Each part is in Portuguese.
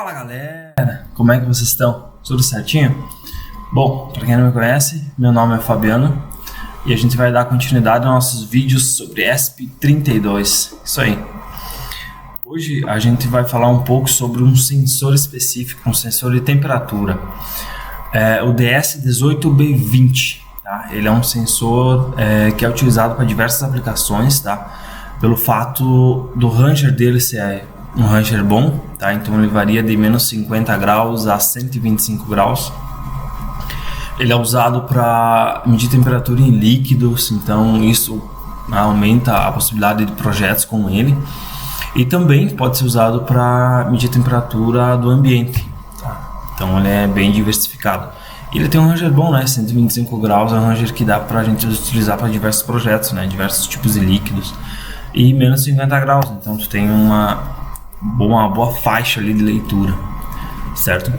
Fala galera, como é que vocês estão? Tudo certinho? Bom, para quem não me conhece, meu nome é Fabiano e a gente vai dar continuidade aos nossos vídeos sobre ESP32, isso aí. Hoje a gente vai falar um pouco sobre um sensor específico, um sensor de temperatura, o DS18B20, tá? Ele é um sensor que é utilizado para diversas aplicações, tá? Pelo fato do ranger dele ser um ranger bom, tá? Então ele varia de menos 50 graus a 125 graus. Ele é usado para medir temperatura em líquidos, então isso aumenta a possibilidade de projetos com ele. E também pode ser usado para medir temperatura do ambiente, tá? Então ele é bem diversificado. Ele tem um ranger bom, né? 125 graus é um ranger que dá para a gente utilizar para diversos projetos, né? Diversos tipos de líquidos. E menos 50 graus, então tu tem uma boa faixa ali de leitura, certo?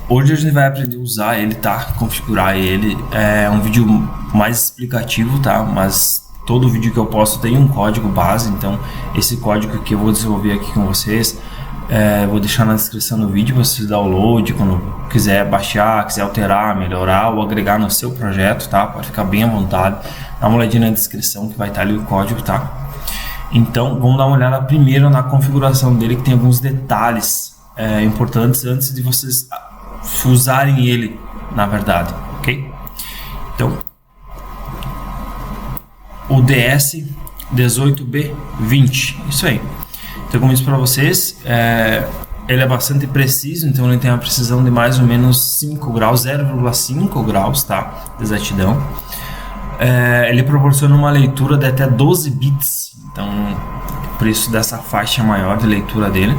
Hoje a gente vai aprender a usar ele, tá? Configurar ele. É um vídeo mais explicativo, tá? Mas todo vídeo que eu posto tem um código base, então esse código que eu vou desenvolver aqui com vocês, vou deixar na descrição do vídeo para vocês download, quando quiser baixar, quiser alterar, melhorar ou agregar no seu projeto, tá? Pode ficar bem à vontade. Dá uma olhadinha na descrição que vai estar ali o código, tá? Então vamos dar uma olhada primeiro na configuração dele, que tem alguns detalhes importantes antes de vocês usarem ele, na verdade, ok? Então, o DS18B20, isso aí. Então, como eu disse para vocês, ele é bastante preciso, então ele tem uma precisão de mais ou menos 5 graus, 0,5 graus, tá? De exatidão. Ele proporciona uma leitura de até 12 bits, então por isso dessa faixa maior de leitura dele.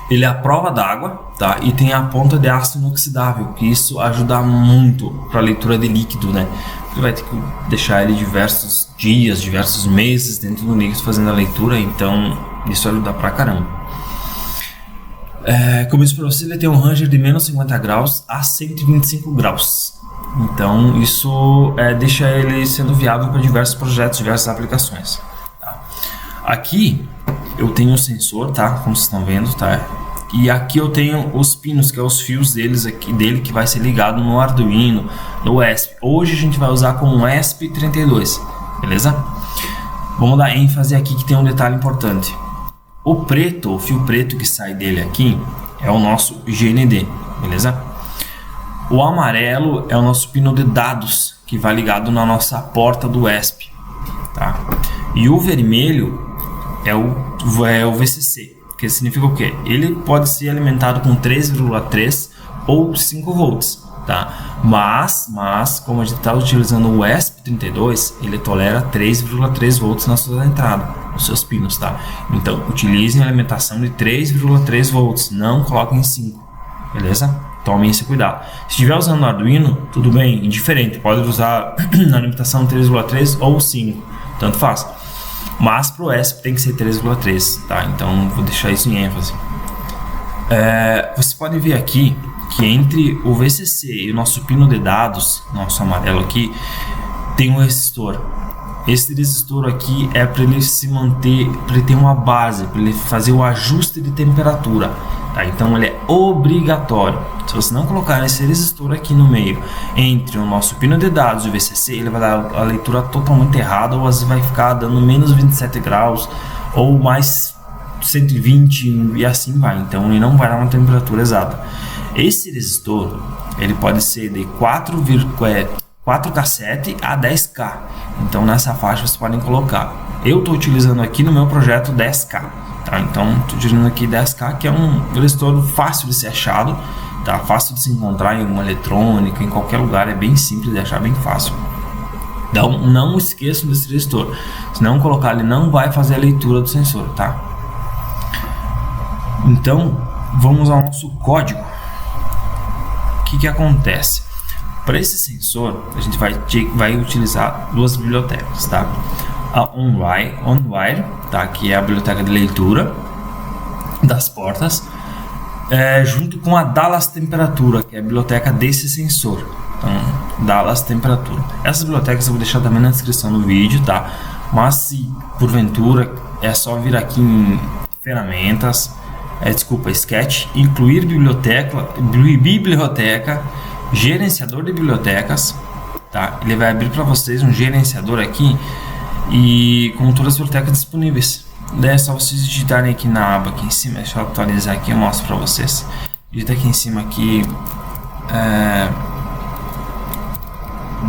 Ele é a prova d'água, tá? E tem a ponta de aço inoxidável, que isso ajuda muito para a leitura de líquido, né? Você vai ter que deixar ele diversos dias, diversos meses dentro do líquido fazendo a leitura, então isso ajuda pra caramba. Como eu disse para você, ele tem um ranger de menos 50 graus a 125 graus. Então isso deixa ele sendo viável para diversos projetos, diversas aplicações, tá? Aqui eu tenho um sensor, tá? Como vocês estão vendo, tá? E aqui eu tenho os pinos, que é os fios dele que vai ser ligado no Arduino, no ESP. Hoje a gente vai usar com o ESP32, beleza? Vamos dar ênfase aqui que tem um detalhe importante. O fio preto que sai dele aqui é o nosso GND, beleza? O amarelo é o nosso pino de dados, que vai ligado na nossa porta do ESP, tá? E o vermelho é o VCC, que significa o quê? Ele pode ser alimentado com 3,3 ou 5 volts, tá? Mas como a gente está utilizando o ESP32, ele tolera 3,3 volts na sua entrada, nos seus pinos, tá? Então utilizem a alimentação de 3,3 volts, não coloquem 5, beleza? Tomem esse cuidado. Se estiver usando o Arduino, tudo bem, indiferente, pode usar na alimentação 3,3 ou 5, tanto faz. Mas para o ESP tem que ser 3,3, tá? Então vou deixar isso em ênfase. Você pode ver aqui que entre o VCC e o nosso pino de dados, nosso amarelo aqui, tem um resistor. Esse resistor aqui é para ele se manter, para ele ter uma base, para ele fazer o ajuste de temperatura, tá? Então ele é obrigatório. Se você não colocar esse resistor aqui no meio, entre o nosso pino de dados e o VCC, ele vai dar a leitura totalmente errada, ou às vezes vai ficar dando menos 27 graus, ou mais 120 e assim vai. Então ele não vai dar uma temperatura exata. Esse resistor, ele pode ser de 4K7 a 10K, então nessa faixa vocês podem colocar. Eu estou utilizando aqui no meu projeto 10K, tá? Então estou utilizando aqui 10K, que é um resistor fácil de ser achado, tá? Fácil de se encontrar em uma eletrônica, em qualquer lugar, é bem simples de achar, bem fácil. Então não esqueçam desse resistor, se não colocar ele não vai fazer a leitura do sensor, tá? Então vamos ao nosso código. O que acontece? Para esse sensor, a gente vai utilizar duas bibliotecas, tá? A OnWire, tá? Que é a biblioteca de leitura das portas, junto com a Dallas Temperatura, que é a biblioteca desse sensor. Então, Dallas Temperatura. Essas bibliotecas eu vou deixar também na descrição do vídeo, tá? Mas se porventura é só vir aqui em ferramentas, Sketch, incluir biblioteca, gerenciador de bibliotecas, tá? Ele vai abrir para vocês um gerenciador aqui e com todas as bibliotecas disponíveis. Daí é só vocês digitarem aqui na aba aqui em cima. Deixa eu atualizar aqui, eu mostro para vocês. Digita aqui em cima aqui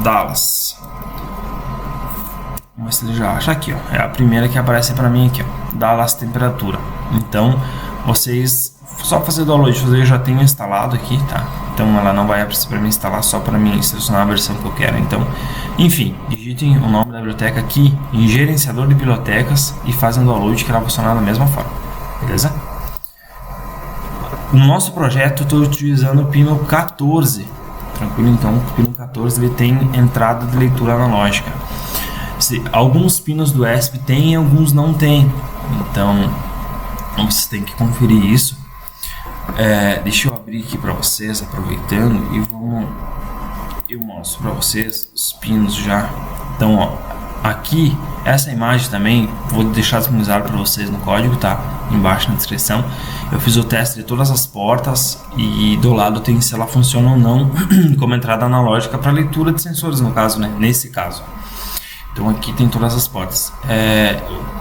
Dallas. Vamos ver se ele já acha aqui, ó. É a primeira que aparece para mim aqui, ó. Dallas temperatura. Então vocês só fazer download, eu já tenho instalado aqui, tá? Então ela não vai aparecer para mim instalar, só para mim selecionar a versão que eu quero. Então, enfim, digitem o nome da biblioteca aqui em gerenciador de bibliotecas e fazem o download, que ela vai funcionar da mesma forma, beleza? No nosso projeto eu estou utilizando o pino 14, tranquilo? Então o pino 14 ele tem entrada de leitura analógica. Alguns pinos do ESP tem, alguns não tem, então vocês têm que conferir isso. Deixa eu abrir aqui para vocês, aproveitando, e eu mostro para vocês os pinos já. Então, ó, aqui essa imagem também vou deixar disponibilizado para vocês no código, tá? Embaixo na descrição. Eu fiz o teste de todas as portas e do lado tem se ela funciona ou não como entrada analógica para leitura de sensores, no caso, né? Nesse caso. Então aqui tem todas as portas.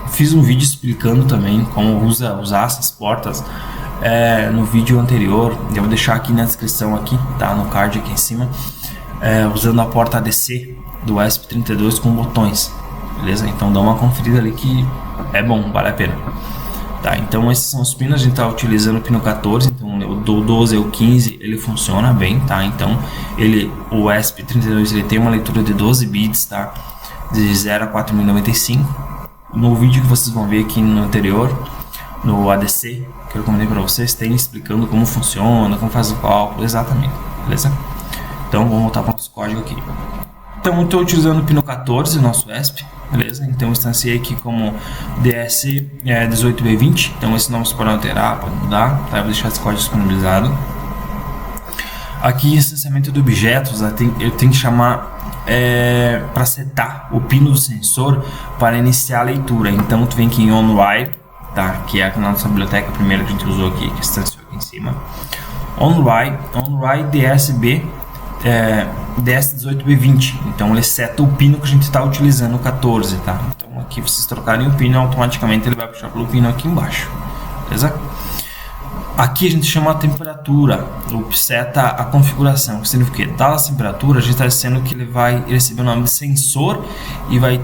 Fiz um vídeo explicando também como usar essas portas no vídeo anterior. Eu vou deixar aqui na descrição aqui, tá? No card aqui em cima, usando a porta ADC do ESP32 com botões, beleza? Então dá uma conferida ali que é bom, vale a pena. Tá, então esses são os pinos, a gente está utilizando o pino 14, então o do 12 e o 15 ele funciona bem, tá? Então o ESP32 ele tem uma leitura de 12 bits, tá? De 0 a 4095. No vídeo que vocês vão ver aqui no anterior, no ADC, que eu recomendei para vocês, tem explicando como funciona, como faz o cálculo exatamente, beleza? Então vamos voltar para o nosso código aqui. Então eu estou utilizando o pino 14, nosso ESP, beleza? Então eu instanciei aqui como DS18B20, então esse nome você pode alterar, pode mudar, tá? Eu vou deixar esse código disponibilizado. Aqui instanciamento de objetos, eu tenho que chamar para setar o pino do sensor para iniciar a leitura. Então tu vem aqui em OnWrite, tá? Que é a nossa biblioteca primeira que a gente usou aqui, que instanciou aqui em cima. OnWrite DSB DS18B20. Então ele seta o pino que a gente está utilizando, o 14, tá? Então aqui vocês trocarem o pino, automaticamente ele vai puxar pelo pino aqui embaixo, beleza? Aqui a gente chama a temperatura, seta a configuração, que significa que dada a temperatura, a gente está dizendo que ele vai receber o nome de sensor e vai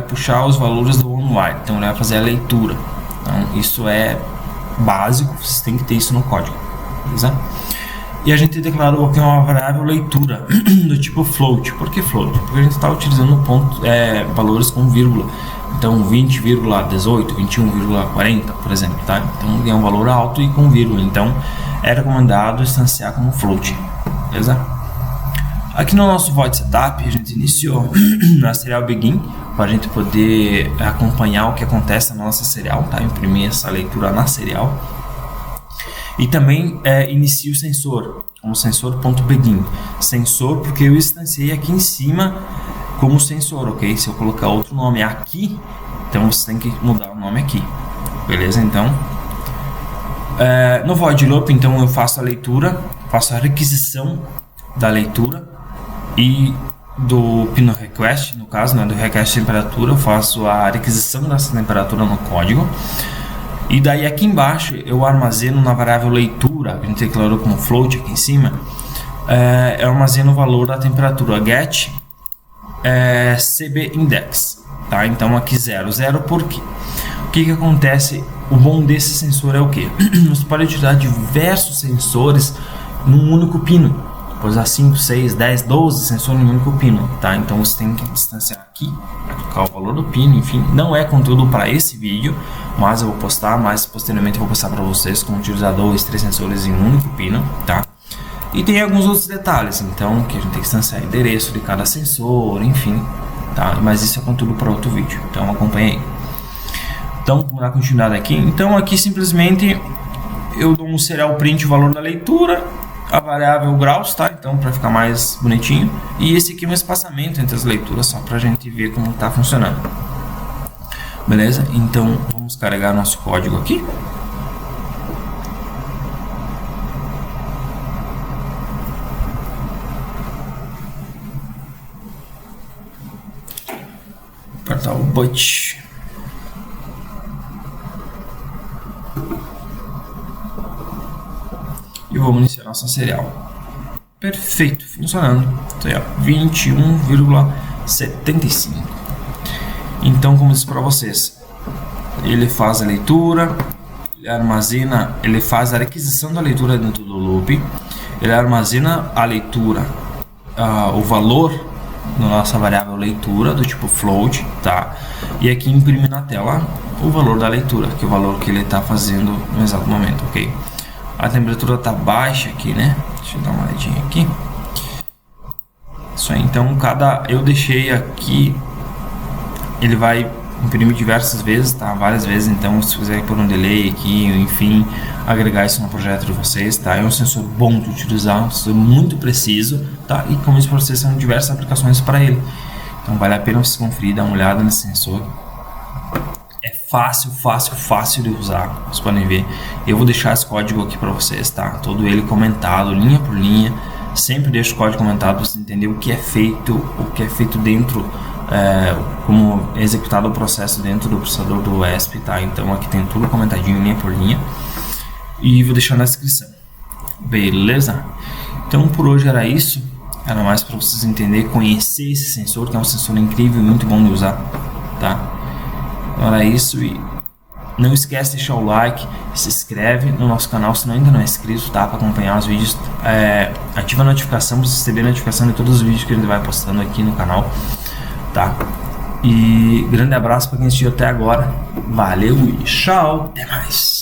puxar os valores do OnWrite, então ele vai fazer a leitura. Então isso é básico, vocês têm que ter isso no código, beleza? E a gente declarou aqui uma variável leitura do tipo float. Por que float? Porque a gente está utilizando valores com vírgula. Então 20,18, 21,40, por exemplo, tá? Então é um valor alto e com vírgula. Então é recomendado instanciar como float, beleza? Aqui no nosso void setup a gente iniciou na serial begin para a gente poder acompanhar o que acontece na nossa serial, tá? Imprimir essa leitura na serial. E também inicia o sensor, como sensor.begin. Sensor porque eu instanciei aqui em cima como sensor, ok? Se eu colocar outro nome aqui, então você tem que mudar o nome aqui, beleza? Então, no void loop, então eu faço a leitura, faço a requisição da leitura e do pino request, no caso, né, do request temperatura, eu faço a requisição dessa temperatura no código. E daí aqui embaixo eu armazeno na variável leitura, que a gente declarou como float aqui em cima, eu armazeno o valor da temperatura get cb index, tá? Então aqui 0, por quê? O que acontece? O bom desse sensor é o que? Você pode utilizar diversos sensores num único pino, pode usar 5, 6, 10, 12 sensores num único pino, tá? Então você tem que distanciar aqui, trocar o valor do pino, enfim, não é conteúdo para esse vídeo, mas eu vou postar, mas posteriormente eu vou postar para vocês como utilizar 2, 3 sensores em um único pino, tá? E tem alguns outros detalhes, então, que a gente tem que distanciar endereço de cada sensor, enfim, tá? Mas isso é conteúdo para outro vídeo, então acompanhe aí. Então, vamos dar continuidade aqui. Então, aqui simplesmente eu dou um serial print o valor da leitura, a variável graus, tá? Então, para ficar mais bonitinho. E esse aqui é um espaçamento entre as leituras, só para a gente ver como está funcionando. Beleza? Então, vamos carregar nosso código aqui. Apertar o button. E vamos iniciar nossa serial. Perfeito, funcionando. Então, 21,75. Então, como eu disse para vocês, ele faz a leitura, ele armazena, ele faz a requisição da leitura dentro do loop, ele armazena a leitura, o valor da nossa variável leitura do tipo float, tá? E aqui imprime na tela o valor da leitura, que é o valor que ele está fazendo no exato momento, ok? A temperatura está baixa aqui, né? Deixa eu dar uma olhadinha aqui. Isso aí, então eu deixei aqui, ele vai imprimir diversas vezes, tá? Várias vezes, então se quiser pôr um delay aqui, enfim, agregar isso no projeto de vocês, tá? É um sensor bom de utilizar, um sensor muito preciso, tá? E como isso para vocês são diversas aplicações para ele. Então vale a pena vocês conferir, dar uma olhada nesse sensor. É fácil de usar, vocês podem ver. Eu vou deixar esse código aqui para vocês, tá? Todo ele comentado, linha por linha. Sempre deixo o código comentado para você entender o que é feito dentro, como é executado o processo dentro do processador do ESP, tá? Então aqui tem tudo comentadinho, linha por linha. E vou deixar na descrição. Beleza? Então por hoje era isso. Era mais para vocês entenderem, conhecer esse sensor, que é um sensor incrível e muito bom de usar, tá? Era isso, e não esquece de deixar o like, se inscreve no nosso canal se ainda não é inscrito, tá? Para acompanhar os vídeos, ativa a notificação para você receber a notificação de todos os vídeos que ele vai postando aqui no canal, tá? E grande abraço para quem assistiu até agora, valeu e tchau, até mais!